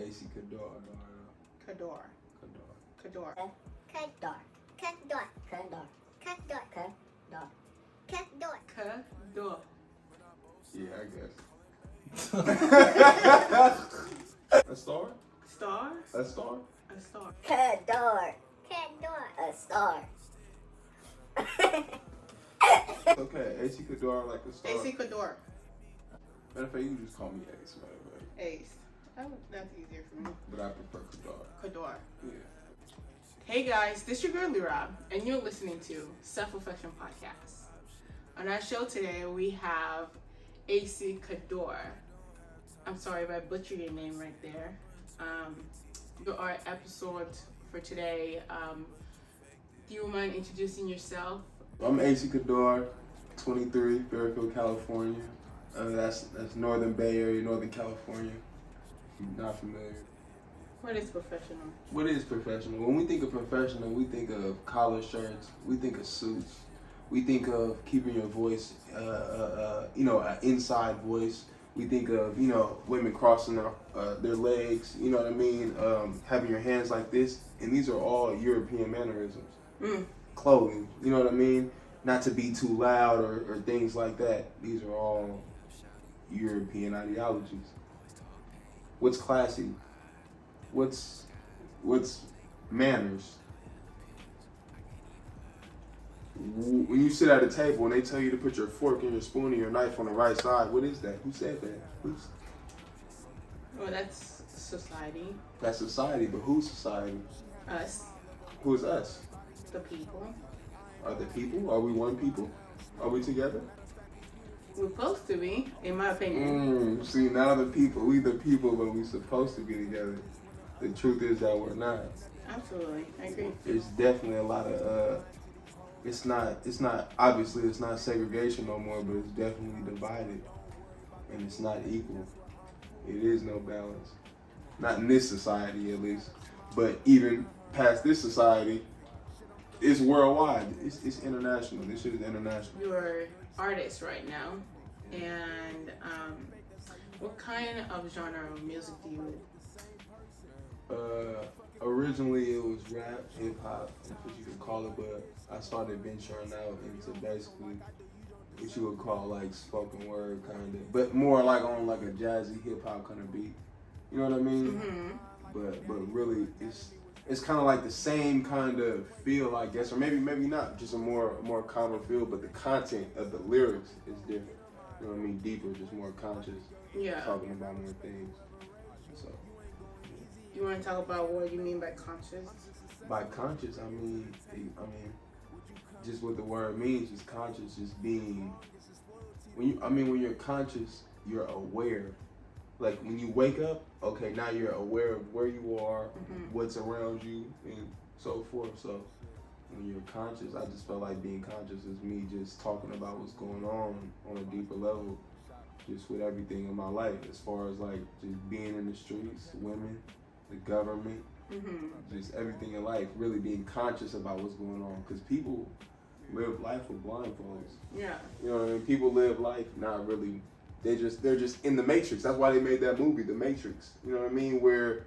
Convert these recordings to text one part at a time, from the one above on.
Acey Qadr. Qadr. Qadr. Qadr. Qadr. Qadr. Qadr. Qadr. Qadr. Qadr. Qadr. Yeah, I guess. A star? Star? A star? A star. Qadr. Qadr. A star. Okay, Acey Qadr like a star. Acey Qadr. Matter of fact, you can just call me Ace, matter of fact. Ace. Oh, that's easier for me. But I prefer Qadr. Qadr. Yeah. Hey guys, this is your girl Lira, and you're listening to Self-Reflection Podcast. On our show today, we have Acey Qadr. I'm sorry if I butchered your name right there. Our episode for today, do you mind introducing yourself? I'm Acey Qadr, 23, Fairfield, California. That's Northern Bay Area, Northern California. If you're not familiar. What is professional? What is professional? When we think of professional, we think of collar shirts, we think of suits, we think of keeping your voice, an inside voice. We think of, women crossing their legs, you know what I mean? Having your hands like this, and these are all European mannerisms. Clothing, you know what I mean? Not to be too loud or things like that. These are all European ideologies. What's classy? What's manners? When you sit at a table and they tell you to put your fork and your spoon and your knife on the right side, what is that? Who said that? Well, that's society. That's society, but who's society? Us. Who's us? The people. Are the people? Are we one people? Are we together? We're supposed to be, in my opinion. See, now the people, we the people, but we supposed to be together. The truth is that we're not. Absolutely, I agree. There's definitely a lot of, it's not, obviously it's not segregation no more, but it's definitely divided. And it's not equal. It is no balance. Not in this society, at least. But even past this society, it's worldwide. It's international. This shit is international. You're an artist right now. And what kind of genre of music do you Originally it was rap, hip hop, that's what you could call it, but I started venturing out into basically what you would call like spoken word kind of, but more like on like a jazzy hip hop kind of beat. You know what I mean? Mm-hmm. But really it's kind of like the same kind of feel, I guess, or maybe not, just a more common feel, but the content of the lyrics is different. You know what I mean? Deeper, just more conscious. Yeah. Talking about more things. So. You want to talk about what you mean by conscious? By conscious, I mean, just what the word means is conscious, just being. When you're conscious, you're aware. Like when you wake up, okay, now you're aware of where you are, what's around you, and so forth. So when you're conscious, I just felt like being conscious is me just talking about what's going on a deeper level, just with everything in my life, as far as like just being in the streets, women, the government, just everything in life, really being conscious about what's going on. Because people live life with blindfolds. Yeah. You know what I mean? People live life not really, they're just in the Matrix. That's why they made that movie, The Matrix. You know what I mean? Where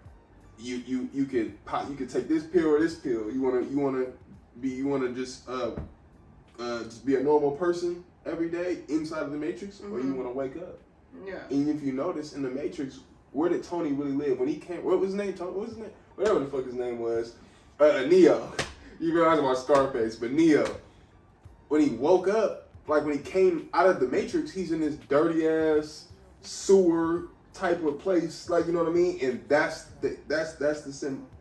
you could take this pill or this pill. You wanna just be a normal person every day inside of the Matrix, or you wanna wake up. Yeah. And if you notice in the Matrix, where did Tony really live? When he came, what was his name? Tony? What was his name? Whatever the fuck his name was. Neo. You realize about Scarface, but Neo. When he woke up, like when he came out of the Matrix, he's in this dirty ass sewer type of place, like, you know what I mean? And that's the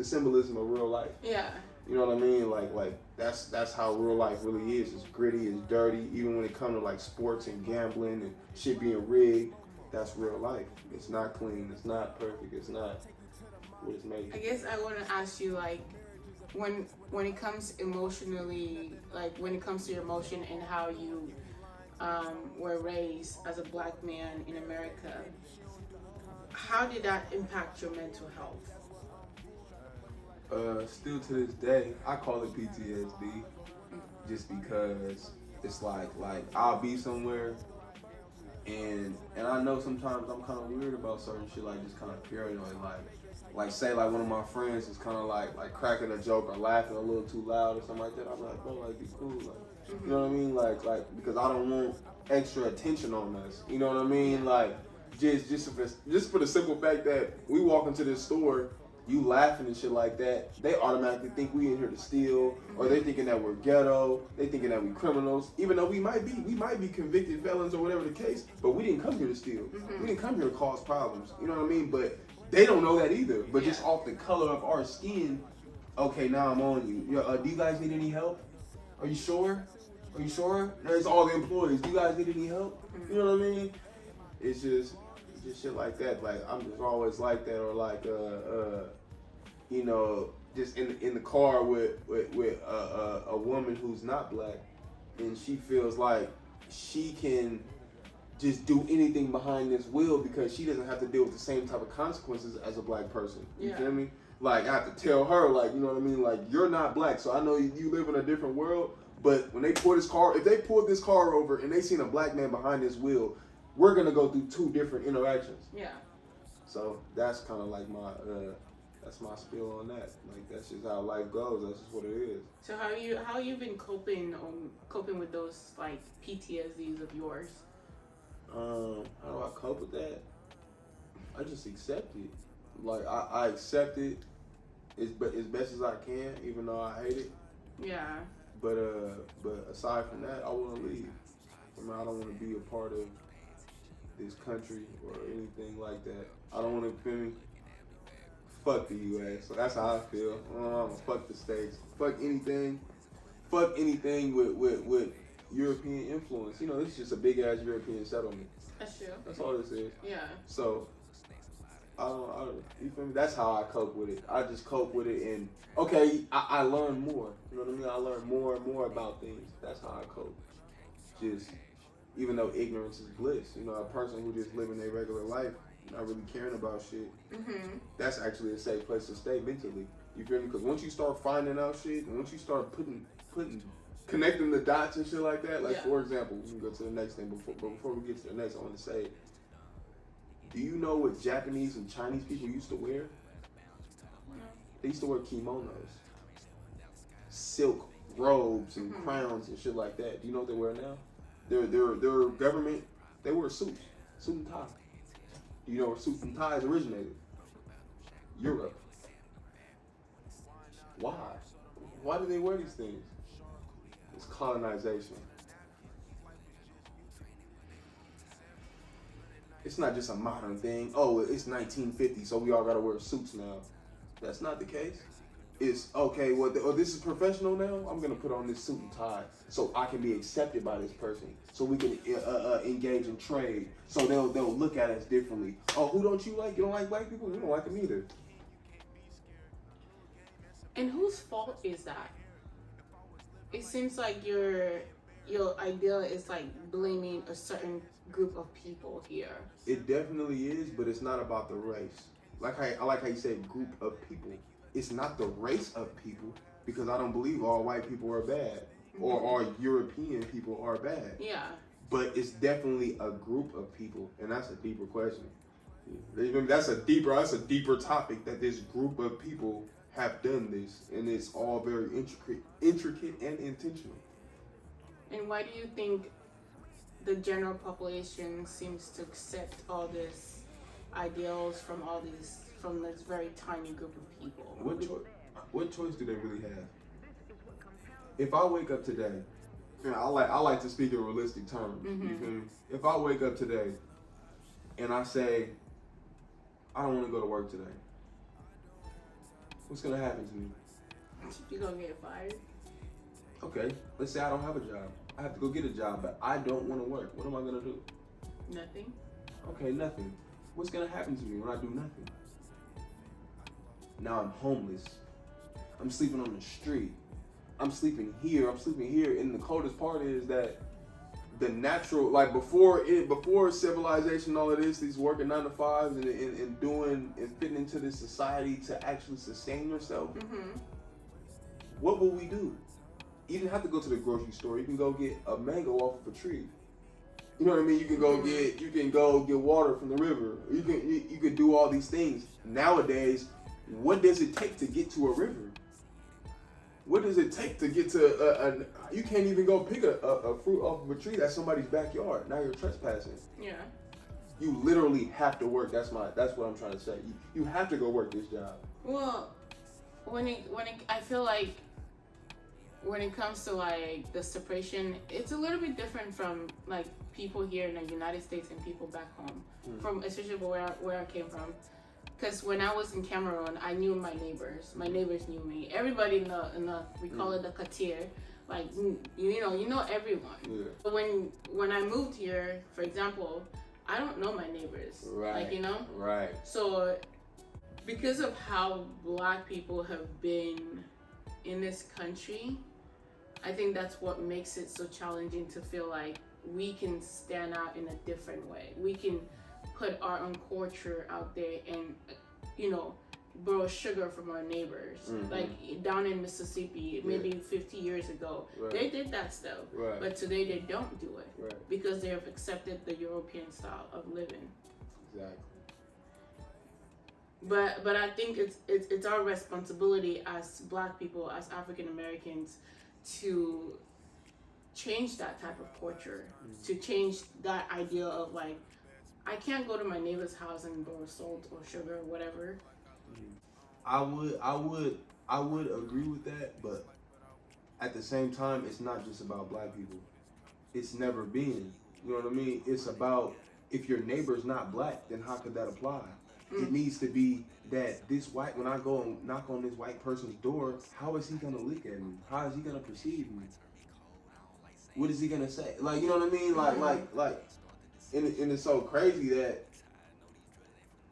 symbolism of real life. Yeah. You know what I mean? Like that's how real life really is. It's gritty, it's dirty. Even when it comes to like sports and gambling and shit being rigged, that's real life. It's not clean. It's not perfect. It's not what it's made. I guess I want to ask you, like, when it comes emotionally, like when it comes to your emotion and how you were raised as a black man in America, how did that impact your mental health? Still to this day, I call it PTSD, just because it's like I'll be somewhere And I know sometimes I'm kind of weird about certain shit, like just kind of paranoid, like say like one of my friends is kind of like cracking a joke or laughing a little too loud or something like that. I'm like, bro, like be cool, like you know what I mean, like because I don't want extra attention on us. You know what I mean, like just for the simple fact that we walk into this store. You laughing and shit like that, they automatically think we in here to steal, or they thinking that we're ghetto, they thinking that we criminals, even though we might be convicted felons or whatever the case, but we didn't come here to steal. We didn't come here to cause problems. You know what I mean? But they don't know that either. But just off the color of our skin, okay, now I'm on you. Do you guys need any help? Are you sure? Are you sure? There's all the employees. Do you guys need any help? You know what I mean? It's just shit like that. Like I'm just always like that, or like you know, just in the car with a woman who's not black, and she feels like she can just do anything behind this wheel because she doesn't have to deal with the same type of consequences as a black person. You feel me? Like I have to tell her, like, you know what I mean? Like, you're not black, so I know you live in a different world. But when they pull this car, if they pulled this car over and they seen a black man behind this wheel, we're gonna go through two different interactions. Yeah. So that's kind of like that's my spiel on that. Like that's just how life goes. That's just what it is. So how you been coping with those like PTSDs of yours? How do I cope with that? I just accept it. Like I accept it as best as I can, even though I hate it. Yeah. But aside from that, I want to leave. I mean, I don't want to be a part of this country or anything like that. I don't want to feel me. Fuck the U.S. So that's how I feel. I'm gonna fuck the States. Fuck anything with European influence. You know, this is just a big ass European settlement. That's true. That's all this is. Yeah. So you feel me? That's how I cope with it. I just cope with it, and okay, I learn more. You know what I mean? I learn more and more about things. That's how I cope. Just even though ignorance is bliss, you know, a person who just living their regular life, not really caring about shit, that's actually a safe place to stay mentally. You feel me? Because once you start finding out shit, and once you start connecting the dots and shit like that, like for example, we can go to the next thing, but before we get to the next, I want to say, do you know what Japanese and Chinese people used to wear? They used to wear kimonos, silk robes and crowns and shit like that. Do you know what they wear now? Their government, they wear suit and tie. Do you know where suits and ties originated? Europe. Why? Why do they wear these things? It's colonization. It's not just a modern thing. Oh, it's 1950, so we all gotta wear suits now. That's not the case. It's okay. Well, this is professional now. I'm gonna put on this suit and tie so I can be accepted by this person, so we can engage in trade. So they'll look at us differently. Oh, who don't you like? You don't like black people? You don't like them either. And whose fault is that? It seems like your idea is like blaming a certain group of people here. It definitely is, but it's not about the race. I like how you said group of people. It's not the race of people, because I don't believe all white people are bad or all European people are bad. Yeah. But it's definitely a group of people, and that's a deeper question. That's a deeper topic, that this group of people have done this, and it's all very intricate and intentional. And why do you think the general population seems to accept all these ideals from this very tiny group of people? What choice do they really have? If I wake up today, and I like to speak in realistic terms. You feel me? If I wake up today and I say, I don't want to go to work today, what's gonna happen to me? You're gonna get fired. Okay, let's say I don't have a job. I have to go get a job, but I don't want to work. What am I gonna do? Nothing. Okay, nothing. What's gonna happen to me when I do nothing? Now I'm homeless. I'm sleeping on the street. I'm sleeping here. And the coldest part is that the natural, like before civilization, all of this, these working 9 to 5s and doing and fitting into this society to actually sustain yourself. What will we do? You didn't have to go to the grocery store. You can go get a mango off of a tree. You know what I mean? You can go get water from the river. You can do all these things. Nowadays, what does it take to get to a river? What does it take to get to you can't even go pick a fruit off of a tree that's somebody's backyard. Now you're trespassing. Yeah. You literally have to work. That's what I'm trying to say. You have to go work this job. Well, I feel like when it comes to like the separation, it's a little bit different from like people here in the United States and people back home, from especially where I came from. Because when I was in Cameroon, I knew my neighbors. My neighbors knew me. Everybody in the we call it the quartier. Like you know everyone. Yeah. But when I moved here, for example, I don't know my neighbors. Right. Like, you know. Right. So because of how Black people have been in this country, I think that's what makes it so challenging to feel like we can stand out in a different way. We can put our own culture out there and, borrow sugar from our neighbors. Mm-hmm. Like down in Mississippi, maybe 50 years ago, they did that stuff. Right. But today they don't do it. Right. Because they have accepted the European style of living. Exactly. But I think it's our responsibility as Black people, as African Americans, to change that type of culture, to change that idea of like, I can't go to my neighbor's house and borrow salt or sugar or whatever. I would agree with that, but at the same time, it's not just about Black people. It's never been. You know what I mean? It's about, if your neighbor's not Black, then how could that apply? It needs to be that when I go and knock on this white person's door, how is he gonna look at me? How is he gonna perceive me? What is he gonna say? Like, you know what I mean? And it's so crazy that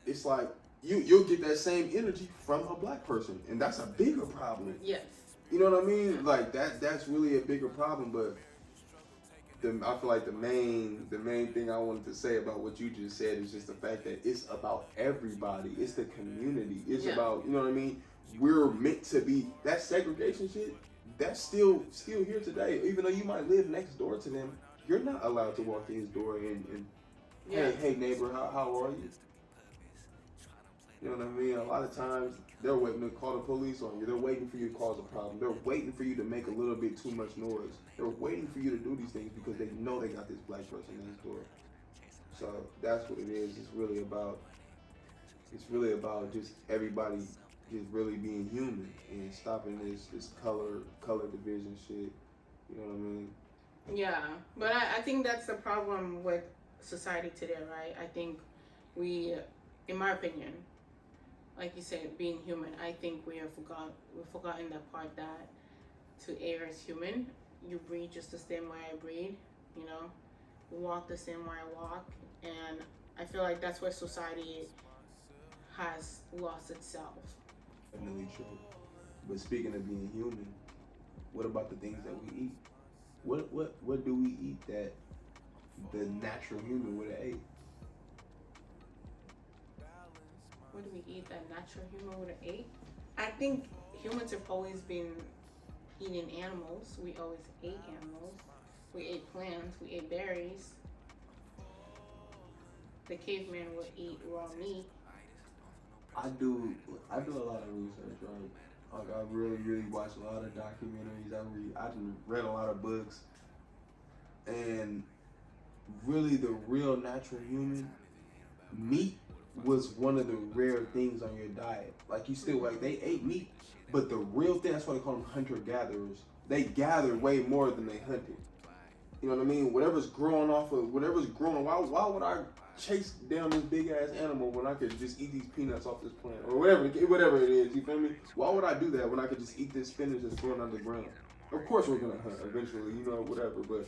it's like you'll get that same energy from a Black person, and that's a bigger problem. Yes. You know what I mean? Like that's really a bigger problem. But I feel like the main thing I wanted to say about what you just said is just the fact that it's about everybody. It's the community. It's about, you know what I mean? We're meant to be, that segregation shit, that's still here today. Even though you might live next door to them, you're not allowed to walk in his door and hey neighbor, how are you? You know what I mean? A lot of times they're waiting to call the police on you. They're waiting for you to cause a problem. They're waiting for you to make a little bit too much noise. They're waiting for you to do these things because they know they got this Black person next door. So that's what it is. It's really about just everybody just really being human and stopping this color division shit. You know what I mean? Yeah, but I think that's the problem with society today, right? I think we, in my opinion, like you said, being human, I think we've forgotten that part that to err as human, you breathe just the same way I breathe, you walk the same way I walk, and I feel like that's where society has lost itself. Definitely true. But speaking of being human, what about the things that we eat? What do we eat that the natural human would have ate? What do we eat that natural human would have ate? I think humans have always been eating animals. We always ate animals. We ate plants. We ate berries. The caveman would eat raw meat. I do a lot of research, right? Like I really watch a lot of documentaries. I read a lot of books, and really the real natural human meat was one of the rare things on your diet. Like they ate meat, but the real thing, that's why they call them hunter-gatherers. They gathered way more than they hunted. You know what I mean? Whatever's growing, why would I chase down this big ass animal when I could just eat these peanuts off this plant or whatever it is? You feel me? Why would I do that when I could just eat this spinach that's growing underground? Of course we're gonna hunt eventually, whatever, but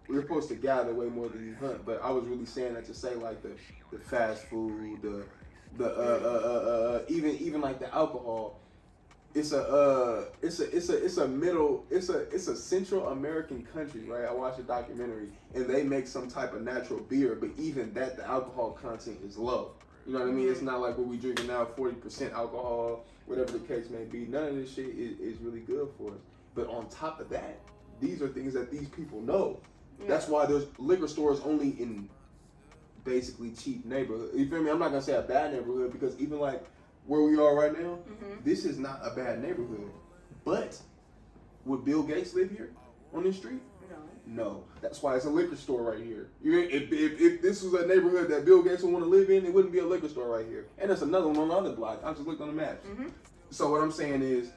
we're supposed to gather way more than you hunt. But I was really saying that to say like the fast food, even like the alcohol. It's a Central American country, right? I watched a documentary and they make some type of natural beer, but even that, the alcohol content is low. You know what I mean? It's not like what we drinking now, 40% alcohol, whatever the case may be. None of this shit is really good for us. But on top of that, these are things that these people know. Yeah. That's why there's liquor stores only in basically cheap neighborhood. You feel me? I'm not gonna say a bad neighborhood because even like where we are right now, this is not a bad neighborhood. But would Bill Gates live here on this street? No. That's why it's a liquor store right here. If this was a neighborhood that Bill Gates would want to live in, it wouldn't be a liquor store right here. And there's another one on the other block. I just looked on the maps. So what I'm saying is,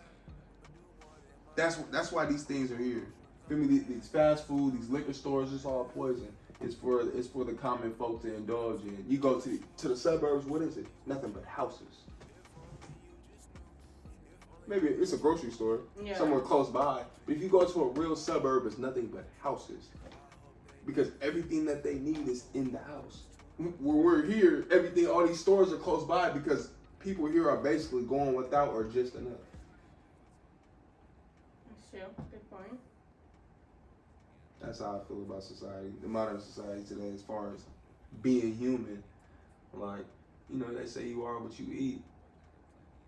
that's why these things are here. Feel me? These fast food, these liquor stores, it's all poison. It's for the common folk to indulge in. You go to the suburbs, what is it? Nothing but houses. Maybe it's a grocery store somewhere close by. But if you go to a real suburb, it's nothing but houses. Because everything that they need is in the house. When we're here, all these stores are close by because people here are basically going without or just enough. That's true. Good point. That's how I feel about society, the modern society today, as far as being human. Like, they say you are what you eat.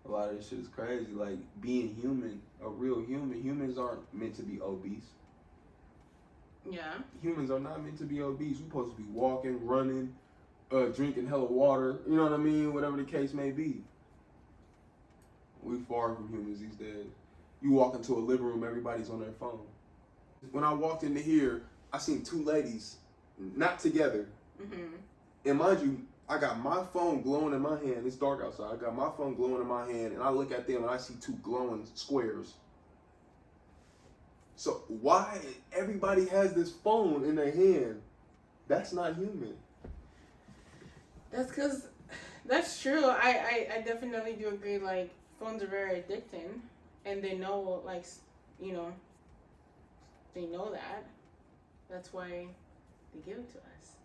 A lot of this shit is crazy. Like, being human, a real human. Humans aren't meant to be obese. Yeah. Humans are not meant to be obese. We're supposed to be walking, running, drinking hella water. You know what I mean? Whatever the case may be. We far from humans these days. You walk into a living room, everybody's on their phone. When I walked into here, I seen two ladies, not together. And mind you, I got my phone glowing in my hand. It's dark outside. I got my phone glowing in my hand, and I look at them and I see two glowing squares. So why everybody has this phone in their hand? That's not human. That's because, that's true. I definitely do agree. Like, phones are very addicting, and they know, like, they know that. That's why they give it to us.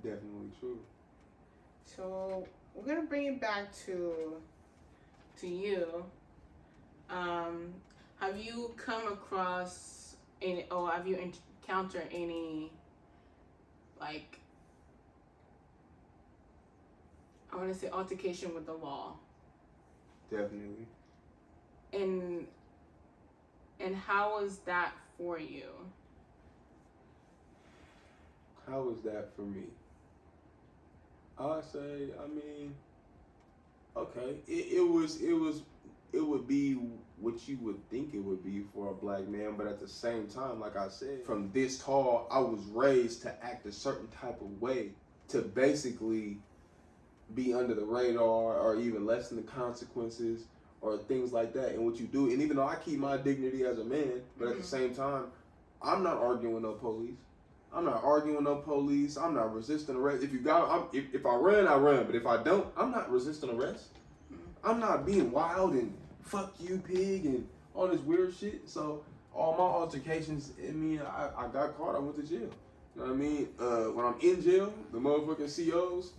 Definitely true. So we're gonna bring it back to you. Have you come across any, or have you encountered any, like, I want to say altercation with the law? Definitely. And how was that for you? How was that for me? I say, okay, it would be what you would think it would be for a black man, but at the same time, like I said, from this tall, I was raised to act a certain type of way to basically be under the radar or even lessen the consequences or things like that. And what you do, and even though I keep my dignity as a man, but at the same time, I'm not arguing with no police. I'm not arguing with no police. I'm not resisting arrest. If I run, I run. But if I don't, I'm not resisting arrest. I'm not being wild and fuck you, pig, and all this weird shit. So all my altercations, I got caught. I went to jail. You know what I mean? When I'm in jail, the motherfucking COs,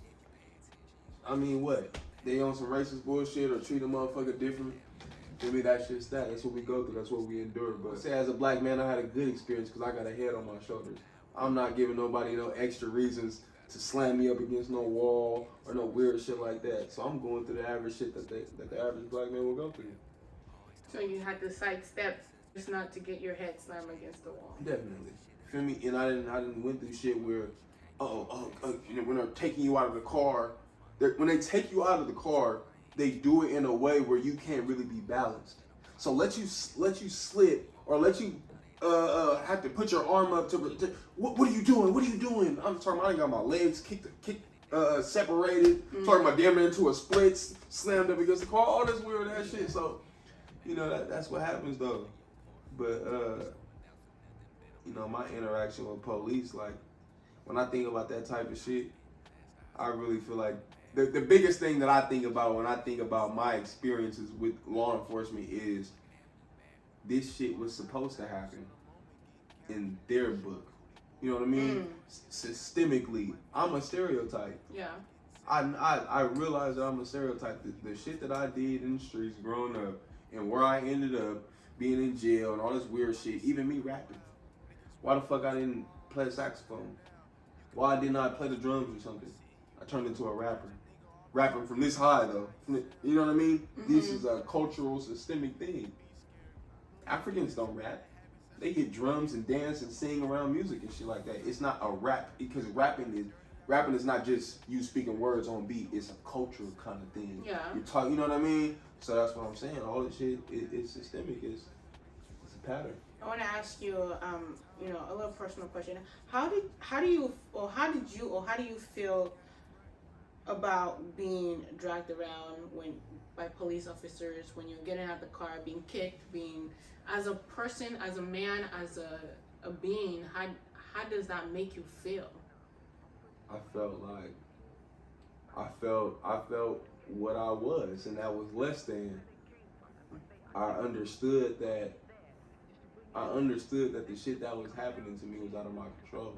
what? They on some racist bullshit or treat a motherfucker different. Maybe that's just that. That's what we go through. That's what we endure. But say as a black man, I had a good experience because I got a head on my shoulders. I'm not giving nobody no extra reasons to slam me up against no wall or no weird shit like that. So I'm going through the average shit that the average black man will go through. So you had to sidestep just not to get your head slammed against the wall. Definitely. Feel me? And I didn't went through shit where, when they're taking you out of the car, when they take you out of the car, they do it in a way where you can't really be balanced. So let you slip or let you have to put your arm up to what are you doing? What are you doing? I'm talking about I got my legs separated, talking about damn near into a split, slammed up against the car, all this weird ass shit. So, that's what happens though. But my interaction with police, like when I think about that type of shit, I really feel like the biggest thing that I think about when I think about my experiences with law enforcement is this shit was supposed to happen in their book. You know what I mean? Systemically, I'm a stereotype. Yeah. I realize that I'm a stereotype. The shit that I did in the streets growing up and where I ended up being in jail and all this weird shit, even me rapping. Why the fuck I didn't play the saxophone? Why didn't I play the drums or something? I turned into a rapper. Rapping from this high though. You know what I mean? This is a cultural, systemic thing. Africans don't rap. They hit drums and dance and sing around music and shit like that. It's not a rap because rapping is not just you speaking words on beat. It's a cultural kind of thing. Yeah. You're talking, you know what I mean? So that's what I'm saying. All this shit, it's systemic. It's a pattern. I want to ask you, a little personal question. How do you feel about being dragged around by police officers when you're getting out of the car, being kicked, being as a person, as a man, as a being? How does that make you feel? I felt what I was, and that was less than. I understood that the shit that was happening to me was out of my control.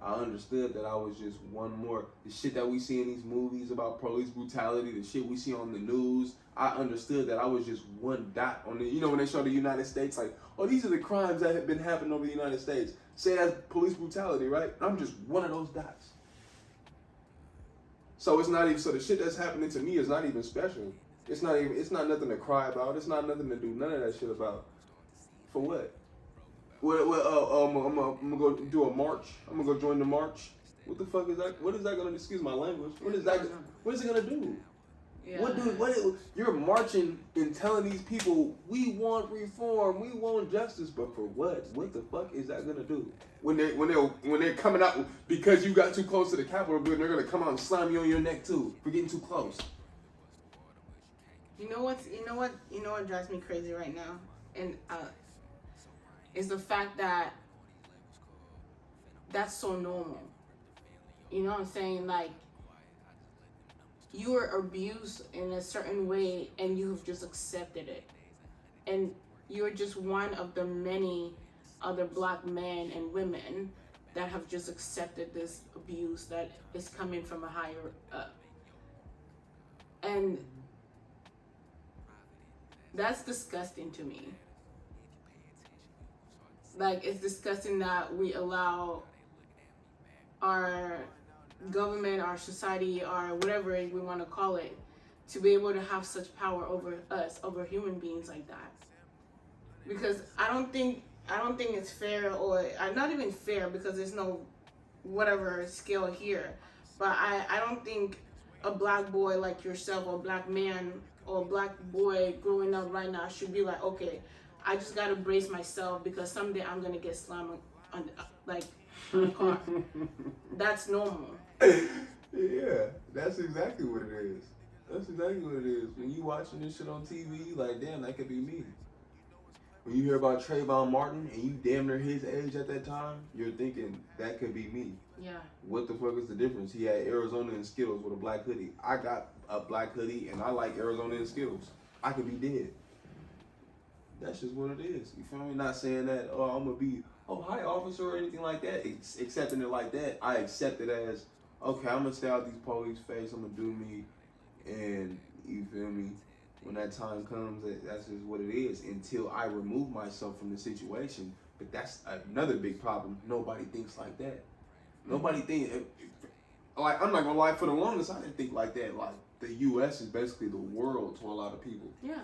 I understood that I was just one more. The shit that we see in these movies about police brutality, the shit we see on the news, I understood that I was just one dot on the, when they show the United States, like, oh, these are the crimes that have been happening over the United States. Say that's police brutality, right? I'm just one of those dots. So it's not even, so the shit that's happening to me is not even special. It's not nothing to cry about. It's not nothing to do none of that shit about. For what? I'm gonna go do a march. I'm gonna go join the march. What the fuck is that? What is that gonna do? Excuse my language. What is it gonna do? Yeah. You're marching and telling these people we want reform, we want justice, but for what? What the fuck is that gonna do? When they're coming out because you got too close to the Capitol building, they're gonna come out and slam you on your neck too for getting too close. You know what drives me crazy right now, and is the fact that that's so normal. You know what I'm saying? Like, you were abused in a certain way and you have just accepted it. And you're just one of the many other black men and women that have just accepted this abuse that is coming from a higher up. And that's disgusting to me. Like, it's disgusting that we allow our government, our society, or whatever we want to call it, to be able to have such power over us, over human beings like that. Because I don't think it's fair, or not even fair, because there's no whatever scale here. But I don't think a black boy like yourself, or a black man, or a black boy growing up right now should be like, okay, I just gotta brace myself because someday I'm gonna get slammed on a car. That's normal. Yeah, that's exactly what it is. That's exactly what it is. When you watching this shit on TV, you like, damn, that could be me. When you hear about Trayvon Martin and you damn near his age at that time, you're thinking, that could be me. Yeah. What the fuck is the difference? He had Arizona and Skittles with a black hoodie. I got a black hoodie and I like Arizona and Skittles. I could be dead. That's just what it is. You feel me? Not saying that, oh, I'm gonna be, oh, hi, officer, or anything like that. Accepting it like that. I accept it as, okay, I'm gonna stay out these police face. I'm gonna do me, and you feel me? When that time comes, that's just what it is. Until I remove myself from the situation. But that's another big problem. Nobody thinks like that. Nobody thinks. Like, I'm not gonna lie. For the longest, I didn't think like that. Like, the U.S. is basically the world to a lot of people. Yeah.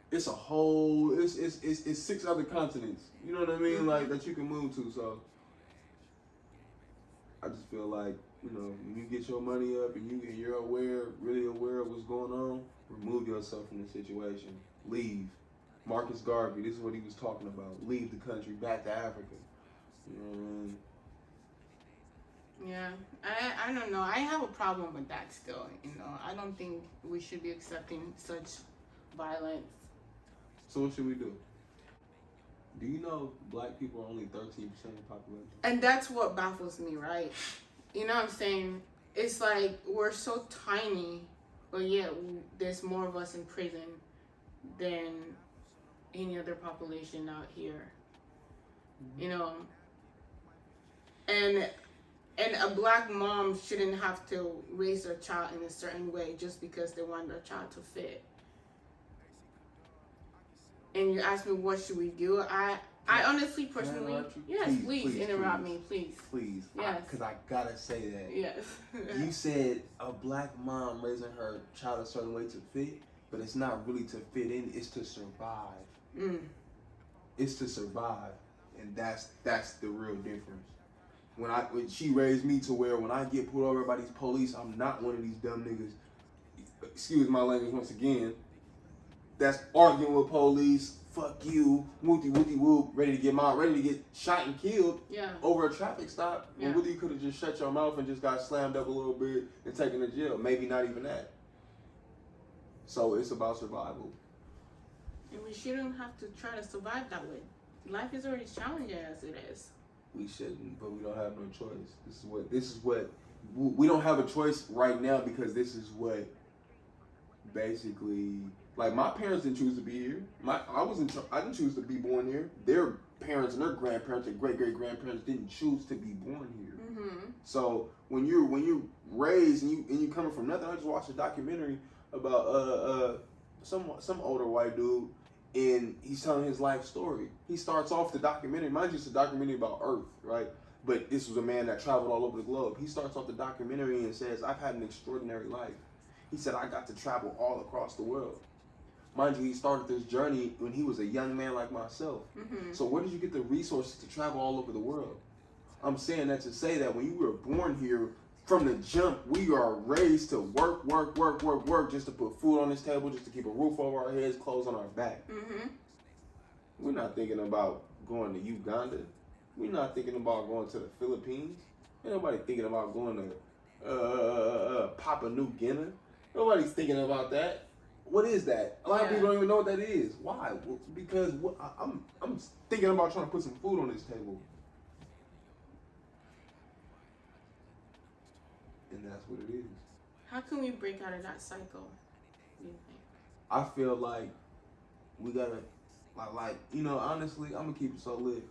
It's a whole. It's 6 other continents. You know what I mean? Like, that you can move to. So I just feel like, when you get your money up and you're really aware of what's going on, remove yourself from the situation. Leave. Marcus Garvey, this is what he was talking about. Leave the country, back to Africa. You know what I mean? Yeah, I don't know. I have a problem with that still. I don't think we should be accepting such violence. So what should we do? Do you know black people are only 13% of the population? And that's what baffles me, right? You know what I'm saying? It's like we're so tiny, but yet there's more of us in prison than any other population out here. And a black mom shouldn't have to raise their child in a certain way just because they want their child to fit. And you ask me, what should we do? I honestly, personally, yes, please interrupt me, please. Please, yes, because I gotta say that. Yes. You said a black mom raising her child a certain way to fit, but it's not really to fit in. It's to survive. It's to survive. and that's the real difference. When she raised me to where when I get pulled over by these police, I'm not one of these dumb niggas. Excuse my language once again. That's arguing with police. Fuck you, whoopty whoop, ready to get shot and killed over a traffic stop. Yeah. When really you could have just shut your mouth and just got slammed up a little bit and taken to jail. Maybe not even that. So it's about survival. And we shouldn't have to try to survive that way. Life is already challenging as it is. We shouldn't, but we don't have no choice. This is what we don't have a choice right now because this is what basically. Like, my parents didn't choose to be here. I didn't choose to be born here. Their parents and their grandparents and great-great-grandparents didn't choose to be born here. Mm-hmm. So when you're raised and you coming from nothing, I just watched a documentary about some older white dude, and he's telling his life story. He starts off the documentary. Mind you, it's a documentary about Earth, right? But this was a man that traveled all over the globe. He starts off the documentary and says, "I've had an extraordinary life." He said, "I got to travel all across the world." Mind you, he started this journey when he was a young man like myself. Mm-hmm. So where did you get the resources to travel all over the world? I'm saying that to say that when you were born here, from the jump, we are raised to work just to put food on this table, just to keep a roof over our heads, clothes on our back. Mm-hmm. We're not thinking about going to Uganda. We're not thinking about going to the Philippines. Ain't nobody thinking about going to Papua New Guinea. Nobody's thinking about that. What is that? A lot of people don't even know what that is. Why? Well, because I'm thinking about trying to put some food on this table. And that's what it is. How can we break out of that cycle, do you think? I feel like we gotta, honestly, I'm gonna keep it so lit.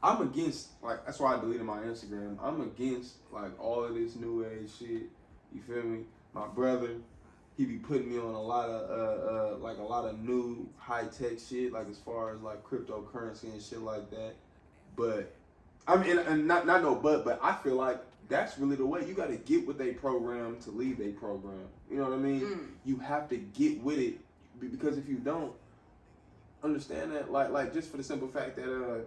I'm against, that's why I deleted my Instagram. I'm against, all of this new age shit. You feel me? My brother, he be putting me on a lot of new high tech shit, as far as cryptocurrency and shit like that. But I mean, and not no but I feel like that's really the way. You got to get with a program to leave a program. You know what I mean? You have to get with it, because if you don't understand that, just for the simple fact that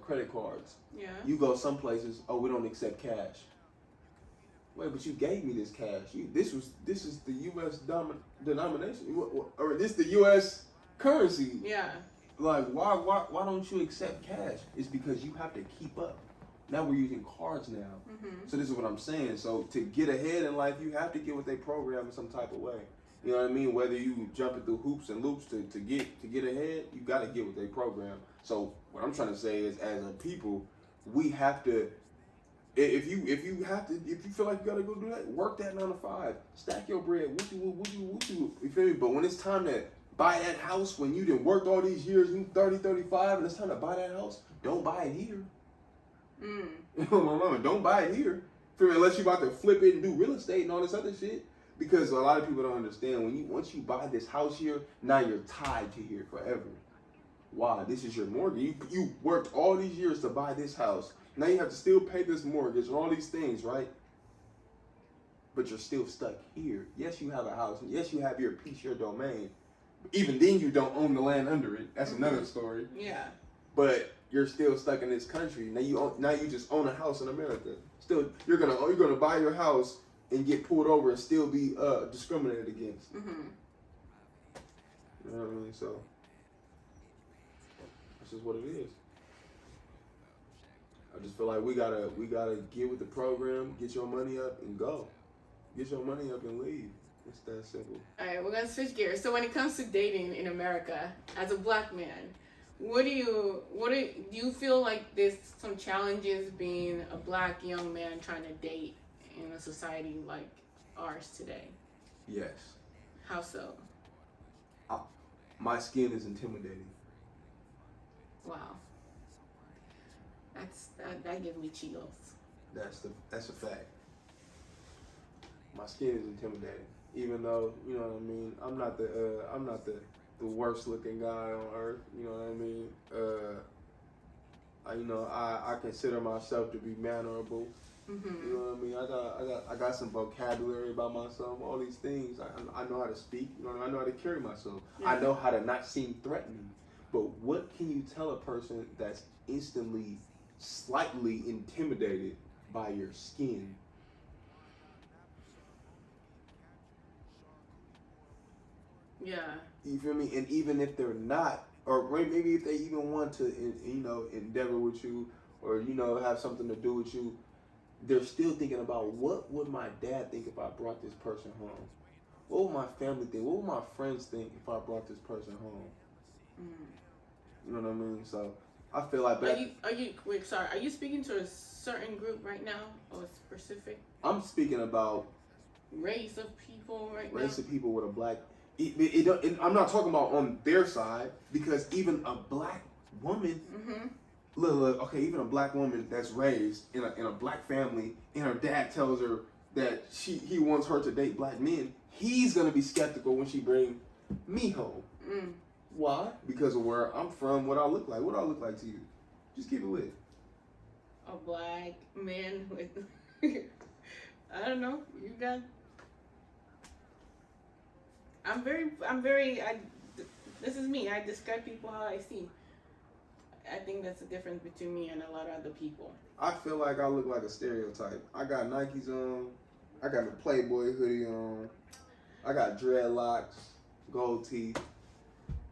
credit cards. Yeah. You go some places, we don't accept cash. Wait, but you gave me this cash. This is the U.S. denomination, or this the U.S. currency. Yeah. Why don't you accept cash? It's because you have to keep up. Now we're using cards now. Mm-hmm. So this is what I'm saying. So to get ahead in life, you have to get with a program in some type of way. You know what I mean? Whether you jumping through hoops and loops to get ahead, you got to get with a program. So what I'm trying to say is, as a people, we have to. If you feel like you gotta go do that, work that 9 to 5, stack your bread, whoop-de-whoop. You feel me? But when it's time to buy that house, when you done worked all these years, you 30, 35, and it's time to buy that house, don't buy it here. My mama, don't buy it here. Feel me? Unless you about to flip it and do real estate and all this other shit. Because a lot of people don't understand, once you buy this house here, now you're tied to here forever. Why? This is your mortgage. You worked all these years to buy this house. Now you have to still pay this mortgage and all these things, right? But you're still stuck here. Yes, you have a house. Yes, you have your piece, your domain. Even then, you don't own the land under it. That's another story. Yeah. But you're still stuck in this country. Now you just own a house in America. Still, you're gonna buy your house and get pulled over and still be discriminated against. Mm-hmm. You know what I mean? So that's just what it is. I just feel like we gotta get with the program, get your money up and go. Get your money up and leave. It's that simple. All right, we're gonna switch gears. So when it comes to dating in America, as a black man, do you feel like there's some challenges being a black young man trying to date in a society like ours today? Yes. How so? My skin is intimidating. Wow. That gives me chills. That's a fact. My skin is intimidating. Even though, you know what I mean, I'm not the worst looking guy on earth. You know what I mean? I consider myself to be mannerable. Mm-hmm. You know what I mean? I got some vocabulary about myself. All these things. I know how to speak. You know, I know how to carry myself. Yeah. I know how to not seem threatening. But what can you tell a person that's instantly, slightly intimidated by your skin? Yeah. You feel me? And even if they're not, or maybe if they even want to, endeavor with you, or have something to do with you, they're still thinking about what would my dad think if I brought this person home? What would my family think? What would my friends think if I brought this person home? You know what I mean? So I feel like. Are you speaking to a certain group right now, or specific? I'm speaking about race of people right now. Race of people with a black. I'm not talking about on their side, because even a black woman. Look, okay, even a black woman that's raised in a black family, and her dad tells her that he wants her to date black men, he's gonna be skeptical when she bring me home. Why? Because of where I'm from, what I look like. What do I look like to you? Just keep it lit. A black man with I don't know. You got. This is me. I describe people how I see. I think that's the difference between me and a lot of other people. I feel like I look like a stereotype. I got Nikes on. I got a Playboy hoodie on. I got dreadlocks, gold teeth.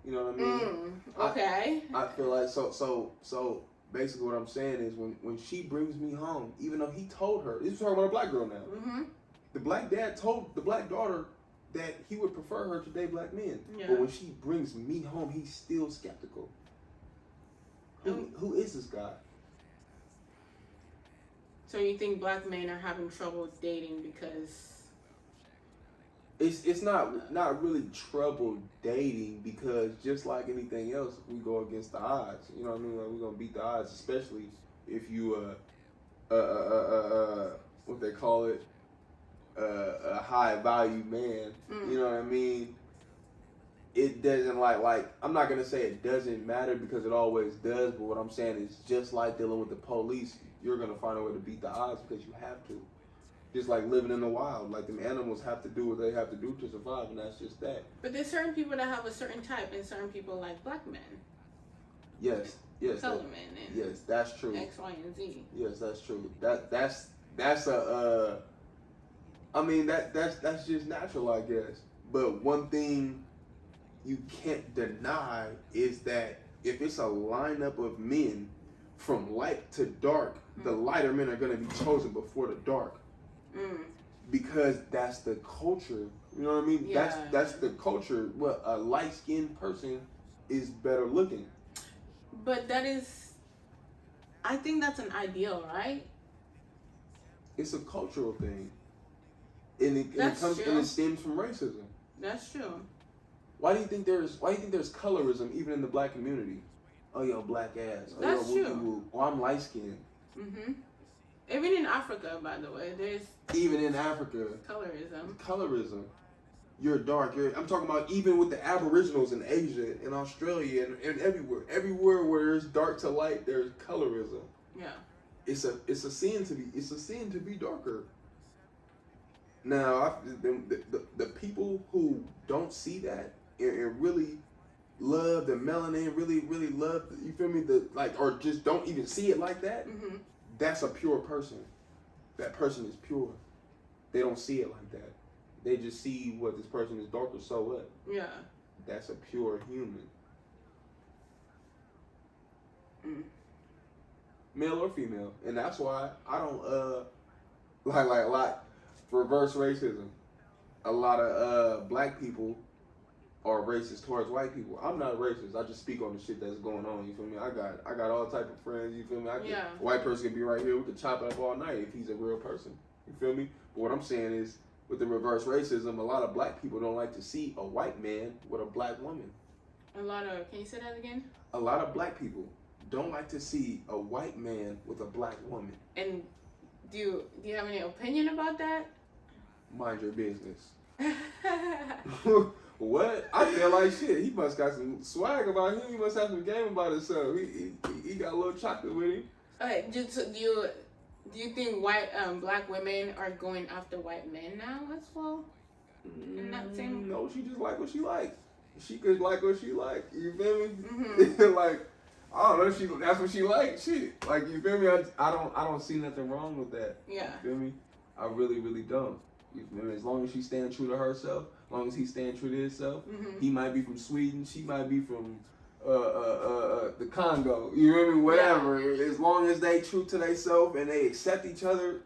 You know what I mean? Okay. I feel like so basically what I'm saying is when she brings me home, even though he told her, this is talking about a black girl now. The black dad told the black daughter that he would prefer her to date black men. Yeah. But when she brings me home, he's still skeptical. Who is this guy? So you think black men are having trouble dating because it's not really trouble dating, because just like anything else, we go against the odds. You know what I mean? Like, we're gonna beat the odds, especially if you what they call it, a high value man. You know what I mean? It doesn't like I'm not gonna say it doesn't matter, because it always does. But what I'm saying is, just like dealing with the police, you're gonna find a way to beat the odds because you have to. Just like living in the wild, like them animals have to do what they have to do to survive, and that's just that. But there's certain people that have a certain type, and certain people like black men. Yes, color men. And yes, that's true. X, Y, and Z. Yes, that's true. That's a. I mean that's just natural, I guess. But one thing you can't deny is that if it's a lineup of men from light to dark, the lighter men are going to be chosen before the dark. Because that's the culture. You know what I mean? Yeah. That's the culture. Well, a light-skinned person is better looking. But I think that's an ideal, right? It's a cultural thing, and it stems from racism. That's true. Why do you think there's colorism even in the black community? Oh, yo, black ass. Oh, That's yo, true. Oh, I'm light skinned. Even in Africa, by the way, there's even in Africa colorism. You're dark. I'm talking about even with the Aboriginals in Asia, in Australia, and everywhere where there's dark to light, there's colorism. Yeah. It's a sin to be darker. Now, the people who don't see that and really love the melanin, really love, you feel me, or just don't even see it like that, that's a pure person. That person is pure. They don't see it like that. They just see what this person is darker, so what? Yeah. That's a pure human. Male or female. And that's why I don't, like a lot, reverse racism. A lot of black people are racist towards white people. I'm not racist. I just speak on the shit that's going on. You feel me? I got all type of friends. You feel me? A white person can be right here. We could chop it up all night if he's a real person. You feel me? But what I'm saying is, with the reverse racism, a lot of black people don't like to see a white man with a black woman. Can you say that again? A lot of black people don't like to see a white man with a black woman. And do you have any opinion about that? Mind your business. What? I feel like shit. He must got some swag about him. He must have some game about himself. He got a little chocolate with him. Okay. Do you think black women are going after white men now as well? No, she just like what she like. she could like what she like. You feel me? Mm-hmm. Like, I don't know. That's what she like. Shit. Like, you feel me? I don't see nothing wrong with that. Yeah. You feel me? I really, really don't. You feel me? As long as she's staying true to herself, as long as he's staying true to himself, he might be from Sweden, she might be from the Congo. You feel me? Whatever. Yeah. As long as they true to themselves and they accept each other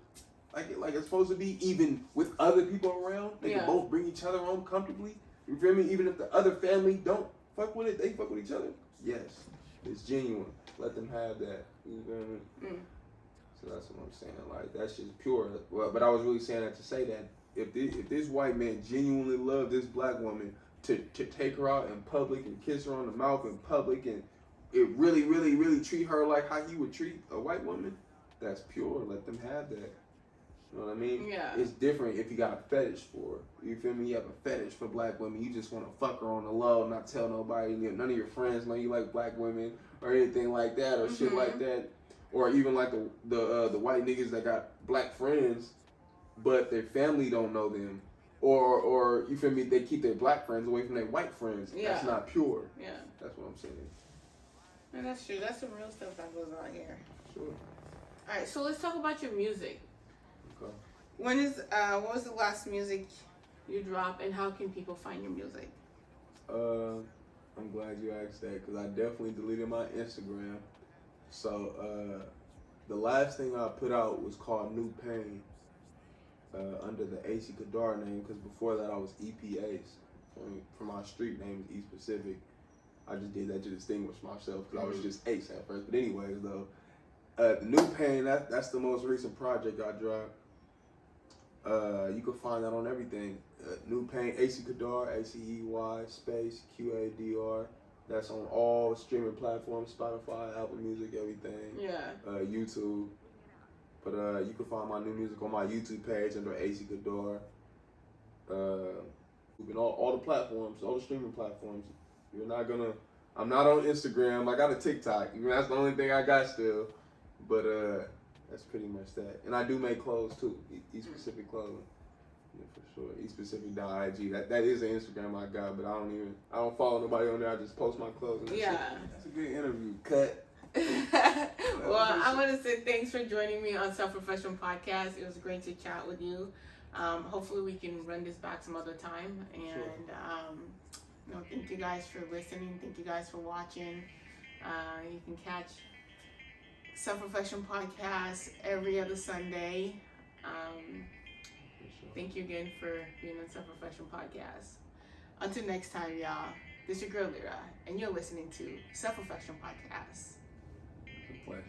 like it's supposed to be, even with other people around, they can both bring each other home comfortably. You feel me? Even if the other family don't fuck with it, they fuck with each other. Yes, it's genuine. Let them have that. You feel me? So that's what I'm saying. Like, that's just pure. Well, but I was really saying that to say that if this white man genuinely loved this black woman, to take her out in public and kiss her on the mouth in public, and it really, really, really treat her like how he would treat a white woman, that's pure. Let them have that. You know what I mean? Yeah. It's different if you got a fetish for her. You feel me? You have a fetish for black women. You just want to fuck her on the low, not tell nobody. None of your friends know you like black women or anything like that or shit like that. Or even like the white niggas that got black friends, but their family don't know them. Or you feel me? They keep their black friends away from their white friends. Yeah. That's not pure. Yeah. That's what I'm saying. And that's true. That's some real stuff that goes on here. Sure. All right. So let's talk about your music. Okay. What was the last music you dropped, and how can people find your music? I'm glad you asked that, because I definitely deleted my Instagram. So the last thing I put out was called New Pain, under the Acey Qadr name, because before that I was EPA's. For my street name is East Pacific. I just did that to distinguish myself, because I was just Ace at first. But anyways, though, the New Pain, that's the most recent project I dropped. You can find that on everything. New Pain, Acey Qadr, ACEY space QADR. That's on all streaming platforms: Spotify, Apple Music, everything. Yeah. YouTube. But you can find my new music on my YouTube page under Acey Qadr. All the platforms, all the streaming platforms. I'm not on Instagram. I got a TikTok. That's the only thing I got still. But that's pretty much that. And I do make clothes too. East Pacific Clothing. Yeah, for sure. East Pacific.ig. That is an Instagram I got, but I don't follow nobody on there. I just post my clothes. And that's a good interview. Cut. Well, I want to say thanks for joining me on Self-Reflection Podcast. It was great to chat with you. Hopefully we can run this back some other time. And thank you guys for listening. Thank you guys for watching. You can catch Self-Reflection Podcast every other Sunday. Thank you again for being on Self-Reflection Podcast. Until next time, y'all, this is your girl Lira, and you're listening to Self-Reflection Podcast. It's a pleasure.